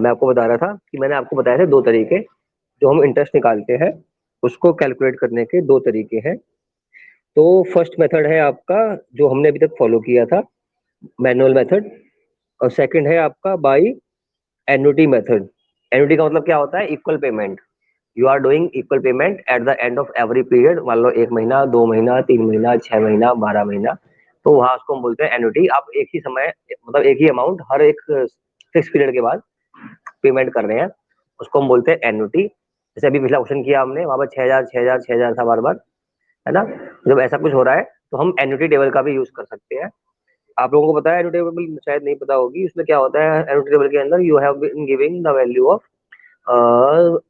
मैं आपको बता रहा था कि मैंने आपको बताया था दो तरीके जो हम इंटरेस्ट निकालते हैं उसको कैलकुलेट करने के दो तरीके हैं। तो फर्स्ट मेथड है आपका जो हमने अभी तक फॉलो किया था, मैनुअल मेथड, और सेकंड है आपका बाई एन्युटी मेथड। एन्युटी का मतलब क्या होता है? Equal payment. You are doing equal payment at the end of every period. मान लो 1 महीना, 2 महीना, 3 महीना, 6 महीना, 12 महीना, तो वहां उसको हम बोलते हैं एन्युटी। आप एक ही समय मतलब एक ही अमाउंट हर एक फिक्स पीरियड के बाद पेमेंट कर रहे हैं, उसको हम बोलते हैं एन्युटी। जैसे अभी पिछला क्वेश्चन किया हमने, वहां पर 6,000 6,000 6,000 था बार बार, है ना। जब ऐसा कुछ हो रहा है तो हम एन्युटी टेबल का भी यूज कर सकते हैं। आप लोगों को पता है एन्युटी टेबल? शायद नहीं पता होगी। उसमें क्या होता है एन्युटी टेबल के अंदर? You have been giving the value of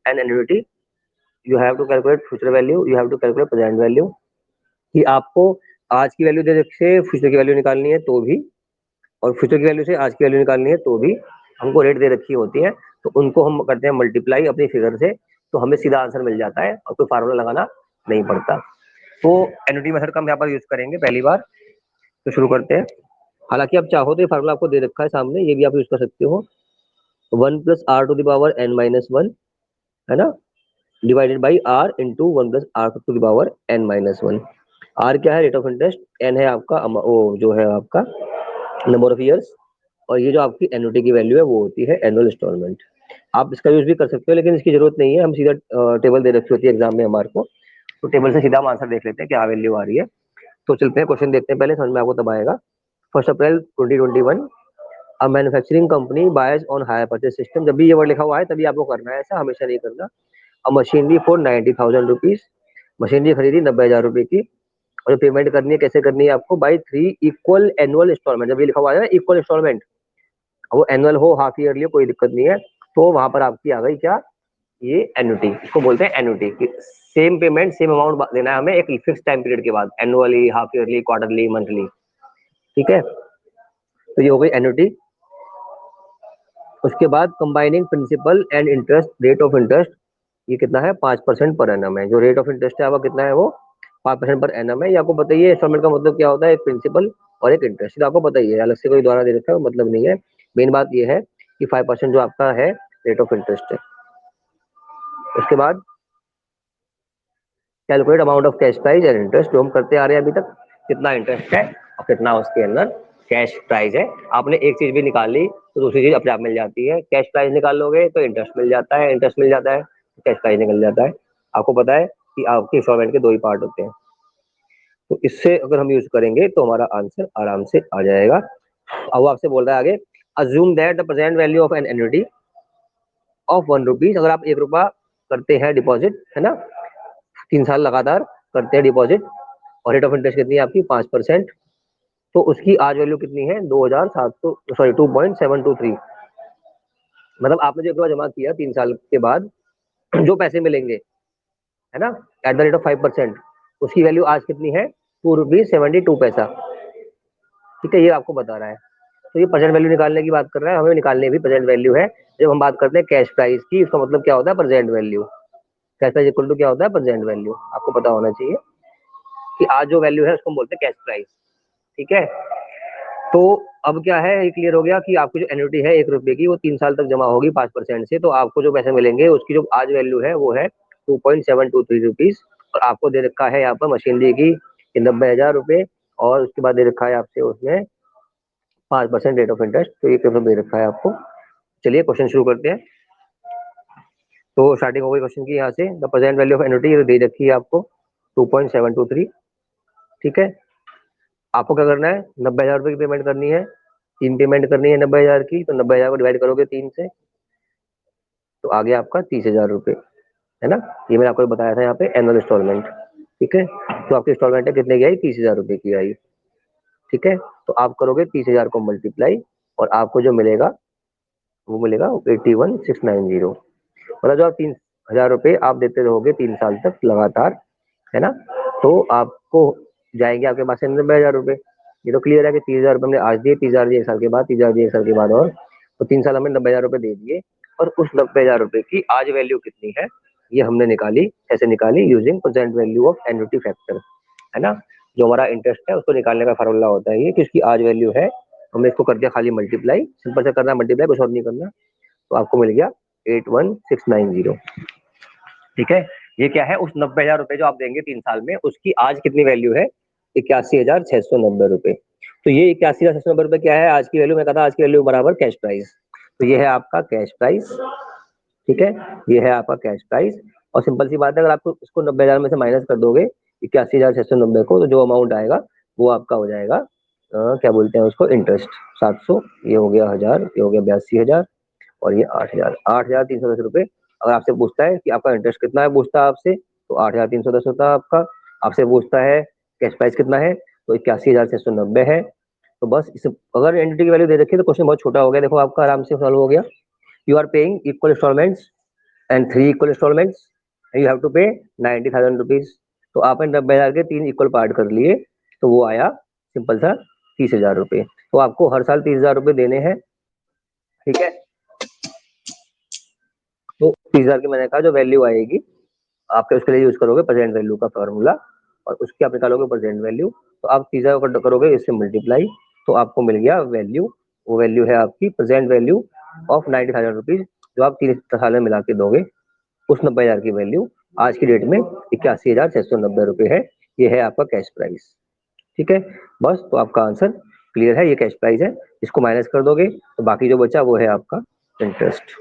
an annuity, you have to calculate future value, you have to calculate present value. कि आपको आज की वैल्यू दे रखे फ्यूचर की वैल्यू निकालनी है तो भी, और फ्यूचर की वैल्यू से आज की वैल्यू निकालनी है तो भी हमको रेट दे रखी होती है, तो उनको हम करते हैं मल्टीप्लाई अपनी फिगर से, तो हमें सीधा आंसर मिल जाता है और कोई फार्मूला लगाना नहीं पड़ता। तो एन्युटी मेथड का हम यहाँ पर यूज करेंगे पहली बार। तो शुरू करते हैं। हालांकि आप चाहो तो ये फार्मूला आपको दे रखा है सामने, ये भी आप यूज कर सकते हो। 1 + r⁻n - 1, है ना, divided by r into 1 + r⁻n - 1। r क्या है? Rate of interest. n है आपका वो जो है आपका नंबर ऑफ ईयर्स, और ये जो आपकी एन्युटी की वैल्यू है वो होती है एनुअल इंस्टॉलमेंट। आप इसका यूज भी कर सकते हो लेकिन इसकी जरूरत नहीं है, हम सीधा टेबल दे रखी होती है एग्जाम में हमारे को, तो टेबल से सीधा हम आंसर देख लेते हैं क्या वैल्यू आ रही है। तो चलते हैं क्वेश्चन देखते हैं, पहले समझ में आपको तब आएगा। 1 अप्रैल 2021, a manufacturing company boys on hire purchase system. जब भी ये वर्ड लिखा हुआ है तभी आपको करना है, ऐसा हमेशा नहीं करना। अ मशीनरी फॉर 90,000 रुपीज, मशीनरी खरीदी 90,000 रुपए की, और पेमेंट करनी है कैसे करनी है आपको? By 3 equal annual installment. जब ये लिखा हुआ है ना इक्वल इंस्टॉलमेंट, वो एनुअल हो हाफ ईयरली हो कोई दिक्कत नहीं है, तो वहां पर आपकी आ गई क्या? ये एन्युटी। इसको बोलते हैं एन्युटी कि सेम पेमेंट सेम अमाउंट देना है हमें एक फिक्स टाइम पीरियड के बाद, annually, half yearly, quarterly, monthly. ठीक है, तो ये हो गई एन्युटी। उसके बाद combining principal and interest, rate of interest, ये कितना है? 5% पर एनम है। जो रेट ऑफ इंटरेस्ट है आपका कितना है? वो 5% पर एनम है। ये आपको पता ही है इंस्टॉलमेंट का मतलब क्या होता है, एक प्रिंसिपल और एक इंटरेस्ट, तो आपको पता ही है, अलग से कोई द्वारा दे रखा है मतलब नहीं है। मेन बात ये है कि 5% जो आपका है रेट ऑफ इंटरेस्ट है। उसके बाद calculate amount of cash price and interest, जो हम करते आ रहे हैं अभी तक, कितना इंटरेस्ट है और कितना उसके अंदर कैश प्राइस है। आपने एक चीज भी निकाल ली तो दूसरी चीज अपने आप मिल जाती है। कैश प्राइस निकाल लोगे तो इंटरेस्ट मिल जाता है, इंटरेस्ट मिल जाता है तो कैश प्राइस निकल जाता है। आपको पता है कि आपके इंस्टॉलमेंट के दो ही पार्ट होते हैं, तो इससे अगर हम यूज करेंगे तो हमारा आंसर आराम से आ जाएगा। अब वो आपसे बोल रहा है आगे, assume that the present value of an annuity of 1 rupees. अगर आप 1 रुपया करते हैं डिपॉजिट, है ना, 3 साल लगातार करते हैं डिपॉजिट, और रेट ऑफ इंटरेस्ट कितनी है आपकी? 5%, तो उसकी आज वैल्यू कितनी है? 2,700, सॉरी 2.723। मतलब आपने जो 1 रुपया जमा किया 3 साल के बाद जो पैसे मिलेंगे, है ना, एट द रेट ऑफ 5%, उसकी वैल्यू आज कितनी है? 2 रुपीज 72 पैसा। ठीक है, ये आपको बता रहा है। तो ये प्रेजेंट वैल्यू निकालने की बात कर रहा है, हमें निकालने भी प्रेजेंट वैल्यू है। जब हम बात करते हैं कैश प्राइस की, इसका मतलब क्या होता है? Present value. Cash price equal to क्या होता है? Present value. आपको पता होना चाहिए कि आज जो वैल्यू है उसको हम बोलते हैं कैश प्राइस। ठीक है, तो अब क्या है, ये क्लियर हो गया कि आपकी जो एन्युटी है 1 रुपए की, वो 3 साल तक जमा होगी 5% से, तो आपको जो पैसे मिलेंगे उसकी जो आज वैल्यू है वो है 2.723 रुपीज। और आपको दे रखा है यहाँ पर मशीनरी की 90,000 रुपए, और उसके बाद दे रखा है आपसे उसमें 5% रेट ऑफ इंटरेस्ट, तो ये पेपर दे रखा है आपको। चलिए क्वेश्चन शुरू करते हैं। तो स्टार्टिंग हो गई क्वेश्चन की यहाँ से। The present value of annuity दे रखी है आपको 2.723। ठीक है, आपको क्या करना है? 90,000 रुपए की पेमेंट करनी है, 3 पेमेंट करनी है 90,000 की, तो 90,000 को डिवाइड करोगे 3 से, तो आ गया आपका 30,000 रुपए, है ना। ये मैंने आपको बताया था यहाँ पे एनुअल इंस्टॉलमेंट। ठीक है, तो आपकी इंस्टॉलमेंट है कितने की आई? 30,000 रुपए की आई। ठीक है, तो आप करोगे 30,000 को मल्टीप्लाई, और आपको जो मिलेगा वो मिलेगा 81,690। मतलब जो आप 3,000 रुपए आप देते रहोगे 3 साल तक लगातार, है ना, तो आपको जाएंगे आपके पास से 90,000 रुपए। ये तो क्लियर है कि 30,000 रुपए हमने आज दिए, 30,000 दिए 1 साल के बाद, 30,000 दिए 1 साल के बाद, और तो 3 साल हमें 90,000 रुपए दे दिए। और उस 90,000 रुपए की आज वैल्यू कितनी है ये हमने निकाली। कैसे निकाली? Using present value of annuity factor, है ना। जो हमारा इंटरेस्ट है उसको निकालने का फॉर्मूला होता है ये कि उसकी आज वैल्यू है, हमने इसको कर दिया खाली मल्टीप्लाई, सिंपल से करना है मल्टीप्लाई, कुछ और नहीं करना। तो आपको मिल गया 81690। ठीक है, ये क्या है, उस 90,000 रुपए जो आप देंगे 3 साल में, उसकी आज कितनी वैल्यू है, 81,690 रुपए। तो ये 81,690 रुपए क्या है आज की वैल्यू, मैं कहता आज की वैल्यू बराबर कैश प्राइस। तो ये है आपका कैश प्राइस। ठीक है, ये है आपका कैश प्राइस। और सिंपल सी बात है, अगर आपको इसको 90,000 में से माइनस कर दोगे 81,690 को, तो जो अमाउंट आएगा वो आपका हो जाएगा क्या बोलते हैं उसको, इंटरेस्ट 700, ये हो गया 1000, ये हो गया 82,000, और ये 8,000, 8,310 रुपए। अगर आपसे पूछता है कि आपका इंटरेस्ट कितना है, पूछता है आपसे, तो 8,310 होता है आपका। आपसे पूछता है कैश प्राइस कितना है, तो 81,690 है। तो बस इस, अगर एंटिटी की वैल्यू दे रखी है तो क्वेश्चन बहुत छोटा हो गया, देखो आपका आराम से सॉल्व हो गया। You are paying equal installments and 3 equal installments, you have to pay 90,000 rupees. तो आपने 90,000 के 3 इक्वल पार्ट कर लिए, तो वो आया सिंपल सा 30,000 रुपये। तो आपको हर साल 30,000 रुपये देने हैं। ठीक है, तो 30,000 की मैंने कहा जो वैल्यू आएगी आपके, उसके लिए यूज करोगे प्रेजेंट वैल्यू का फॉर्मूला, और उसके आप निकालोगे प्रेजेंट वैल्यू। तो आप 30,000 को करोगे इससे मल्टीप्लाई, तो आपको मिल गया वैल्यू। वो वैल्यू है आपकी प्रेजेंट वैल्यू ऑफ 90,000 रुपीज, जो आप 3 साल में मिला के दोगे। उस 90,000 की वैल्यू आज की डेट में 81,690 रुपये है। ये है आपका कैश प्राइस। ठीक है, बस तो आपका आंसर क्लियर है, ये कैश प्राइस है। इसको माइनस कर दोगे तो बाकी जो बचा वो है आपका इंटरेस्ट।